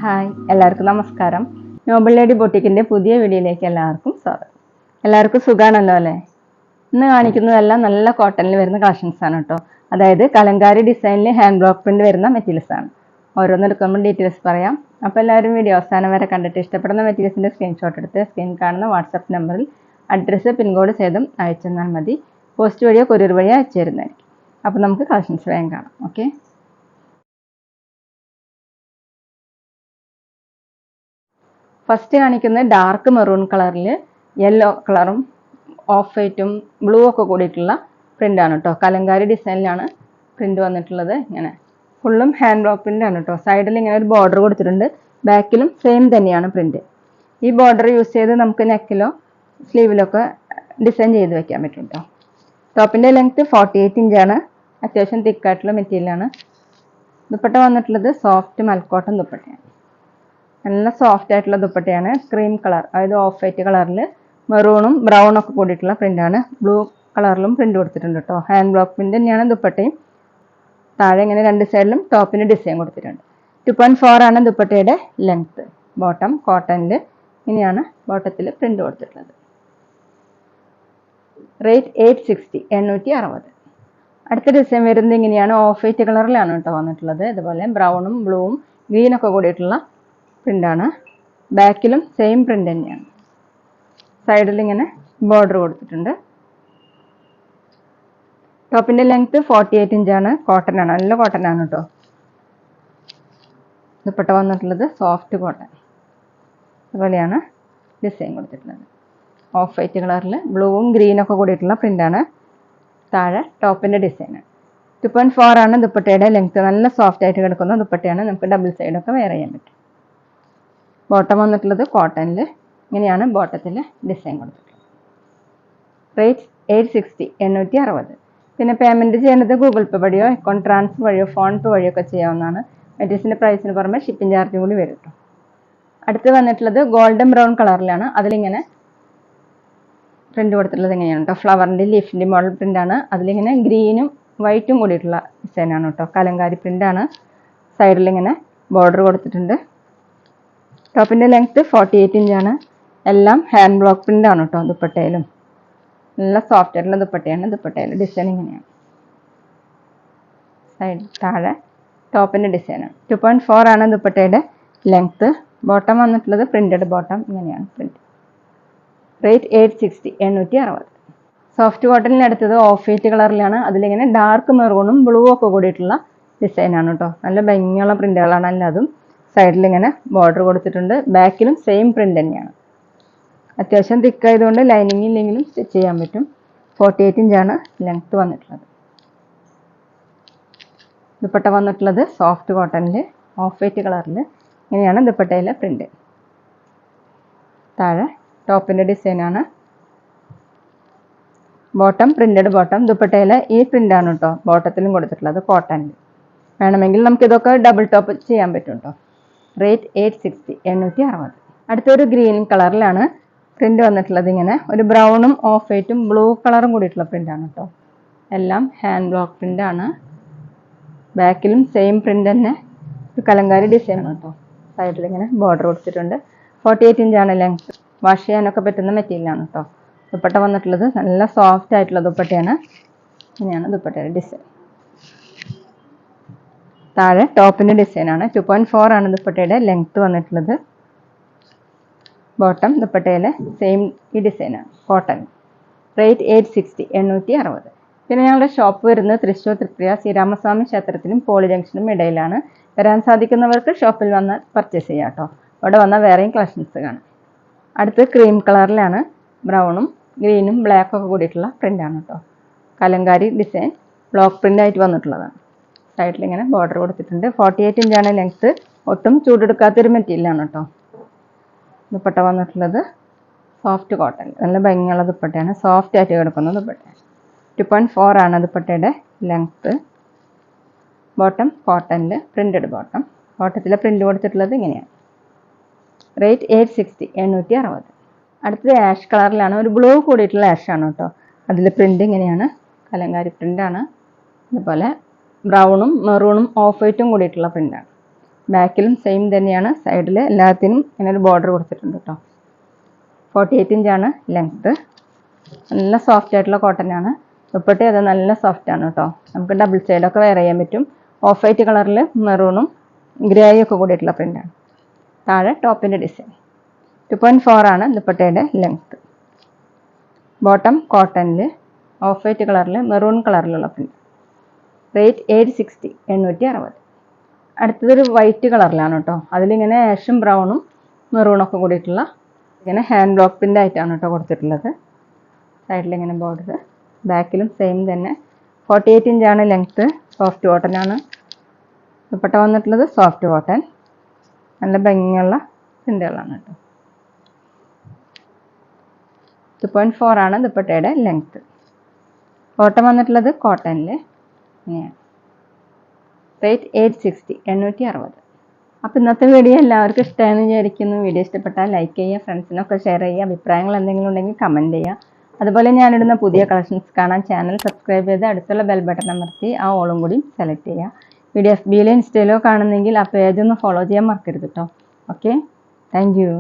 Hi, എല്ലാവർക്കും നമസ്കാരം. Noble lady ബൊട്ടിക്കിൻ്റെ പുതിയ വീഡിയോയിലേക്ക് എല്ലാവർക്കും സ്വാഗതം. എല്ലാവർക്കും സുഖാണല്ലോ അല്ലേ? ഇന്ന് കാണിക്കുന്നതെല്ലാം നല്ല കോട്ടണിൽ വരുന്ന കളക്ഷൻസ് ആണ് കേട്ടോ. അതായത് കലങ്കാരി ഡിസൈനിൽ ഹാൻഡ് ബ്ലോക്ക് പ്രിന്റ് വരുന്ന മെറ്റീരിയൽസ് ആണ്. ഓരോന്നെടുക്കുമ്പോൾ ഡീറ്റെയിൽസ് പറയാം. അപ്പോൾ എല്ലാവരും വീഡിയോ അവസാനം വരെ കണ്ടിട്ട് ഇഷ്ടപ്പെടുന്ന മെറ്റീരിയൽസിൻ്റെ സ്ക്രീൻഷോട്ട് എടുത്ത് സ്ക്രീൻ കാണുന്ന വാട്സപ്പ് നമ്പറിൽ അഡ്രസ്സ് പിൻകോഡ് സഹിതം അയച്ചു തന്നാൽ മതി. പോസ്റ്റ് വഴിയോ കൊറിയർ വഴിയോ അയച്ചു തരുന്നതായിരിക്കും. അപ്പോൾ നമുക്ക് കളക്ഷൻസ് വേഗം കാണാം. ഓക്കെ, ഫസ്റ്റ് കാണിക്കുന്നത് ഡാർക്ക് മെറൂൺ കളറിൽ യെല്ലോ കളറും ഓഫ് വൈറ്റും ബ്ലൂ ഒക്കെ കൂടിയിട്ടുള്ള പ്രിൻ്റാണ് കേട്ടോ. കലങ്കാരി ഡിസൈനിലാണ് പ്രിൻ്റ് വന്നിട്ടുള്ളത്. ഇങ്ങനെ ഫുള്ളും ഹാൻഡ് ബ്ലോക്ക് പ്രിൻ്റാണ് കേട്ടോ. സൈഡിൽ ഇങ്ങനെ ഒരു ബോർഡർ കൊടുത്തിട്ടുണ്ട്. ബാക്കിലും സെയിം തന്നെയാണ് പ്രിൻ്റ്. ഈ ബോർഡർ യൂസ് ചെയ്ത് നമുക്ക് നെക്കിലോ സ്ലീവിലൊക്കെ ഡിസൈൻ ചെയ്ത് വെക്കാൻ പറ്റും കേട്ടോ. ടോപ്പിൻ്റെ ലെങ്ത്ത് 48 ഇഞ്ചാണ്. അത്യാവശ്യം തിക്കായിട്ടുള്ള മെറ്റീരിയലാണ്. ദുപ്പട്ട വന്നിട്ടുള്ളത് സോഫ്റ്റ് മൽക്കോട്ടൺ ദുപ്പട്ടയാണ്. നല്ല സോഫ്റ്റ് ആയിട്ടുള്ള ദുപ്പട്ടയാണ്. ക്രീം കളർ, അതായത് ഓഫ് വൈറ്റ് കളറിൽ മെറൂണും ബ്രൗണും ഒക്കെ കൂടിയിട്ടുള്ള പ്രിൻ്റാണ്. ബ്ലൂ കളറിലും പ്രിൻ്റ് കൊടുത്തിട്ടുണ്ട് കേട്ടോ. ഹാൻഡ് ബ്ലോക്ക് പ്രിൻ്റ് തന്നെയാണ് ദുപ്പട്ടയും. താഴെ ഇങ്ങനെ രണ്ട് സൈഡിലും ടോപ്പിന് ഡിസൈൻ കൊടുത്തിട്ടുണ്ട്. 2.4 ആണ് ദുപ്പട്ടയുടെ ലെങ്ത്ത്. ബോട്ടം കോട്ടണിൽ ഇങ്ങനെയാണ് ബോട്ടത്തിൽ പ്രിൻ്റ് കൊടുത്തിട്ടുള്ളത്. റേറ്റ് 860, 860. അടുത്ത ഡിസൈൻ വരുന്നത് ഇങ്ങനെയാണ്. ഓഫ് വൈറ്റ് കളറിലാണ് കേട്ടോ വന്നിട്ടുള്ളത്. ഇതുപോലെ ബ്രൗണും ബ്ലൂവും ഗ്രീനൊക്കെ കൂടിയിട്ടുള്ള പ്രിൻ്റാണ്. ബാക്കിലും സെയിം പ്രിൻ്റ് തന്നെയാണ്. സൈഡിൽ ഇങ്ങനെ ബോർഡർ കൊടുത്തിട്ടുണ്ട്. ടോപ്പിൻ്റെ ലെങ്ത്ത് 48 ഇഞ്ചാണ്. കോട്ടനാണ്, നല്ല കോട്ടനാണ് കേട്ടോ. ദുപ്പട്ട വന്നിട്ടുള്ളത് സോഫ്റ്റ് കോട്ടൺ. അതുപോലെയാണ് ഡിസൈൻ കൊടുത്തിട്ടുള്ളത്. ഓഫ് വൈറ്റ് കളറിൽ ബ്ലൂവും ഗ്രീനൊക്കെ കൂടിയിട്ടുള്ള പ്രിൻ്റാണ്. താഴെ ടോപ്പിൻ്റെ ഡിസൈൻ. 2.4 ആണ് ദുപ്പട്ടയുടെ ലെങ്ത്ത്. നല്ല സോഫ്റ്റ് ആയിട്ട് കിടക്കുന്ന ദുപ്പട്ടയാണ്. നമുക്ക് ഡബിൾ സൈഡൊക്കെ വെയർ ചെയ്യാൻ പറ്റും. ബോട്ടം വന്നിട്ടുള്ളത് കോട്ടണിൽ ഇങ്ങനെയാണ് ബോട്ടത്തിൽ ഡിസൈൻ കൊടുത്തിട്ടുള്ളത്. റേറ്റ് 860, 860. പിന്നെ പേയ്മെൻറ്റ് ചെയ്യുന്നത് ഗൂഗിൾ പേ വഴിയോ അക്കൗണ്ട് ട്രാൻസ്ഫർ വഴിയോ ഫോൺ പേ വഴിയോ ഒക്കെ ചെയ്യാവുന്നതാണ്. മെറ്റീരിയൽസിൻ്റെ പ്രൈസിന് പുറമെ ഷിപ്പിംഗ് ചാർജും കൂടി വരും കേട്ടോ. അടുത്ത് വന്നിട്ടുള്ളത് ഗോൾഡൻ ബ്രൗൺ കളറിലാണ്. അതിലിങ്ങനെ പ്രിൻ്റ് കൊടുത്തിട്ടുള്ളത് എങ്ങനെയാണ് കേട്ടോ. ഫ്ലവറിൻ്റെ ലീഫിൻ്റെ മോഡൽ പ്രിൻ്റാണ്. അതിലിങ്ങനെ ഗ്രീനും വൈറ്റും കൂടിയിട്ടുള്ള ഡിസൈനാണ് കേട്ടോ. കലങ്കാരി പ്രിൻ്റാണ്. സൈഡിലിങ്ങനെ ബോർഡർ കൊടുത്തിട്ടുണ്ട്. ടോപ്പിൻ്റെ ലെങ്ത്ത് 48 ഇഞ്ചാണ്. എല്ലാം ഹാൻഡ് ബ്ലോക്ക് പ്രിൻ്റാണ് കേട്ടോ. ദുപ്പട്ടയിലും നല്ല സോഫ്റ്റ് ആയിട്ടുള്ള ദുപ്പട്ടയാണ്. ദുപ്പട്ടയിൽ ഡിസൈൻ ഇങ്ങനെയാണ്. സൈഡ് താഴെ ടോപ്പിൻ്റെ ഡിസൈനാണ്. 2.4 ആണ് ദുപ്പട്ടയുടെ ലെങ്ത്ത്. ബോട്ടം വന്നിട്ടുള്ളത് പ്രിൻ്റഡ് ബോട്ടം ഇങ്ങനെയാണ് പ്രിൻ്റ്. റേറ്റ് 860, 860. സോഫ്റ്റ് കോട്ടണിൽ അടുത്തത് ഓഫ് വൈറ്റ് കളറിലാണ്. അതിലിങ്ങനെ ഡാർക്ക് മെറൂണും ബ്ലൂ ഒക്കെ കൂടിയിട്ടുള്ള ഡിസൈനാണ് കേട്ടോ. നല്ല ഭംഗിയുള്ള പ്രിൻ്റുകളാണ് എല്ലാതും. സൈഡിലിങ്ങനെ ബോർഡർ കൊടുത്തിട്ടുണ്ട്. ബാക്കിലും സെയിം പ്രിൻ്റ് തന്നെയാണ്. അത്യാവശ്യം തിക്കായതുകൊണ്ട് ലൈനിങ് ഇല്ലെങ്കിലും സ്റ്റിച്ച് ചെയ്യാൻ പറ്റും. 48 ഇഞ്ചാണ് ലെങ്ത്ത് വന്നിട്ടുള്ളത്. ദുപ്പട്ട വന്നിട്ടുള്ളത് സോഫ്റ്റ് കോട്ടണിൽ ഓഫ് വൈറ്റ് കളറിൽ ഇങ്ങനെയാണ് ദുപ്പട്ടയിലെ പ്രിൻ്റ്. താഴെ ടോപ്പിൻ്റെ ഡിസൈനാണ്. Bottom printed bottom. ദുപ്പട്ടയിലെ ഈ പ്രിൻ്റാണ് കേട്ടോ ബോട്ടത്തിലും കൊടുത്തിട്ടുള്ളത് കോട്ടണിൽ. വേണമെങ്കിൽ നമുക്കിതൊക്കെ ഡബിൾ ടോപ്പ് ചെയ്യാൻ പറ്റും കേട്ടോ. റേറ്റ് 860, 860. അടുത്തൊരു ഗ്രീൻ കളറിലാണ് പ്രിൻ്റ് വന്നിട്ടുള്ളത്. ഇങ്ങനെ ഒരു ബ്രൗണും ഓഫ് വൈറ്റും ബ്ലൂ കളറും കൂടിയിട്ടുള്ള പ്രിൻ്റാണ് കേട്ടോ. എല്ലാം ഹാൻഡ് ബ്ലോക്ക് പ്രിൻ്റാണ്. ബാക്കിലും സെയിം പ്രിൻ്റ് തന്നെ. ഒരു കലങ്കാരി ഡിസൈനാണ് കേട്ടോ. സൈഡിൽ ഇങ്ങനെ ബോർഡർ കൊടുത്തിട്ടുണ്ട്. 48 ഇഞ്ചാണ് ലെങ്ത്ത്. വാഷ് ചെയ്യാനൊക്കെ പറ്റുന്ന മെറ്റീരിയലാണ് കേട്ടോ. ദുപ്പട്ട വന്നിട്ടുള്ളത് നല്ല സോഫ്റ്റ് ആയിട്ടുള്ള ദുപ്പട്ടയാണ്. ഇങ്ങനെയാണ് ദുപ്പട്ടയുടെ ഡിസൈൻ. താഴെ ടോപ്പിൻ്റെ ഡിസൈനാണ്. 2.4 ആണ് ദുപ്പട്ടയുടെ ലെങ്ത്ത് വന്നിട്ടുള്ളത്. ബോട്ടം ദുപ്പട്ടയിലെ സെയിം ഈ ഡിസൈനാണ് കോട്ടൺ. റേറ്റ് 860, 860. പിന്നെ ഞങ്ങളുടെ ഷോപ്പ് വരുന്നത് തൃശ്ശൂർ തൃപ്രിയ ശ്രീരാമസ്വാമി ക്ഷേത്രത്തിനും പോളി ജംഗ്ഷനും ഇടയിലാണ്. വരാൻ സാധിക്കുന്നവർക്ക് ഷോപ്പിൽ വന്ന് പർച്ചേസ് ചെയ്യാം കേട്ടോ. അവിടെ വന്നാൽ വേറെയും കളക്ഷൻസ് കാണാം. അടുത്ത് ക്രീം കളറിലാണ്. ബ്രൗണും ഗ്രീനും ബ്ലാക്കും ഒക്കെ കൂടിയിട്ടുള്ള പ്രിൻ്റാണ് കേട്ടോ. കലങ്കാരി ഡിസൈൻ ബ്ലോക്ക് പ്രിൻ്റ് ആയിട്ട് വന്നിട്ടുള്ളതാണ്. സൈഡിൽ ഇങ്ങനെ ബോർഡർ കൊടുത്തിട്ടുണ്ട്. 48 ഇഞ്ചാണ് ലെങ്ത്ത്. ഒട്ടും ചൂടെടുക്കാത്തൊരു മെറ്റീരിയലാണ് കേട്ടോ. ദുപ്പട്ട വന്നിട്ടുള്ളത് സോഫ്റ്റ് കോട്ടൺ. നല്ല ഭംഗിയുള്ള ദുപ്പട്ടയാണ്. സോഫ്റ്റ് ആയിട്ട് കിടക്കുന്ന ദുപ്പട്ടയാണ്. 2.4 ആണ് ദുപ്പട്ടയുടെ ലെങ്ത്ത്. ബോട്ടം കോട്ടണിൽ പ്രിൻ്റഡ് ബോട്ടം. ബോട്ടത്തിലെ പ്രിൻ്റ് കൊടുത്തിട്ടുള്ളത് ഇങ്ങനെയാണ്. റേറ്റ് 860, 860. അടുത്തത് ആഷ് കളറിലാണ്. ഒരു ബ്ലൂ കൂടിയിട്ടുള്ള ആഷാണ് കേട്ടോ. അതിൽ പ്രിൻ്റ് ഇങ്ങനെയാണ്. കലങ്കാരി പ്രിൻ്റാണ്. അതുപോലെ ബ്രൗണും മെറൂണും ഓഫ് വൈറ്റും കൂടിയിട്ടുള്ള പ്രിൻ്റാണ്. ബാക്കിലും സെയിം തന്നെയാണ്. സൈഡിൽ എല്ലാത്തിനും ഇങ്ങനെ ഒരു ബോർഡർ കൊടുത്തിട്ടുണ്ട് കേട്ടോ. 48 ഇഞ്ചാണ് ലെങ്ത്ത്. നല്ല സോഫ്റ്റ് ആയിട്ടുള്ള കോട്ടൺ ആണ്. ദുപ്പട്ട അത് നല്ല സോഫ്റ്റ് ആണ് കേട്ടോ. നമുക്ക് ഡബിൾ സൈഡൊക്കെ വെയർ ചെയ്യാൻ പറ്റും. ഓഫ് വൈറ്റ് കളറിൽ മെറൂണും ഗ്രേയും ഒക്കെ കൂടിയിട്ടുള്ള പ്രിൻ്റാണ്. താഴെ ടോപ്പിൻ്റെ ഡിസൈൻ. 2.4 ആണ് ദുപ്പട്ടയുടെ ലെങ്ത്ത്. ബോട്ടം കോട്ടണിൽ ഓഫ് വൈറ്റ് കളറിൽ മെറൂൺ കളറിലുള്ള പ്രിൻ്റ്. റേറ്റ് 860 860. അടുത്തതൊരു വൈറ്റ് കളറിലാണ് കേട്ടോ. അതിലിങ്ങനെ ആഷും ബ്രൗണും മെറൂണൊക്കെ കൂടിയിട്ടുള്ള ഇങ്ങനെ ഹാൻഡ് ബ്ലോക്ക് പ്രിൻ്റ് ആയിട്ടാണ് കേട്ടോ കൊടുത്തിട്ടുള്ളത്. സൈഡിലിങ്ങനെ ബോർഡർ. ബാക്കിലും സെയിം തന്നെ. 48 ഇഞ്ചാണ് ലെങ്ത്ത്. സോഫ്റ്റ് കോട്ടൺ ആണ്. ദുപ്പട്ട വന്നിട്ടുള്ളത് സോഫ്റ്റ് കോട്ടൺ. നല്ല ഭംഗിയുള്ള പ്രിൻ്റുകളാണ് കേട്ടോ. 2.4 ആണ് ദുപ്പട്ടയുടെ ലെങ്ത്ത്. ബോട്ടം വന്നിട്ടുള്ളത് കോട്ടണിൽ ഇങ്ങനെയാണ്. റേറ്റ് 860 860. അപ്പോൾ ഇന്നത്തെ വീഡിയോ എല്ലാവർക്കും ഇഷ്ടമായെന്ന് വിചാരിക്കുന്നു. വീഡിയോ ഇഷ്ടപ്പെട്ടാൽ ലൈക്ക് ചെയ്യുക, ഫ്രണ്ട്സിനൊക്കെ ഷെയർ ചെയ്യുക. അഭിപ്രായങ്ങൾ എന്തെങ്കിലും ഉണ്ടെങ്കിൽ കമൻറ്റ് ചെയ്യുക. അതുപോലെ ഞാനിടുന്ന പുതിയ കളക്ഷൻസ് കാണാൻ ചാനൽ സബ്സ്ക്രൈബ് ചെയ്ത് അടുത്തുള്ള ബെൽ ബട്ടൺ അമർത്തി ആ ഓളും കൂടി സെലക്ട് ചെയ്യുക. വീഡിയോ FBയിലോ ഇൻസ്റ്റയിലോ കാണുന്നെങ്കിൽ ആ പേജ് ഒന്ന് ഫോളോ ചെയ്യാൻ മറക്കരുത് കേട്ടോ. Okay, thank you.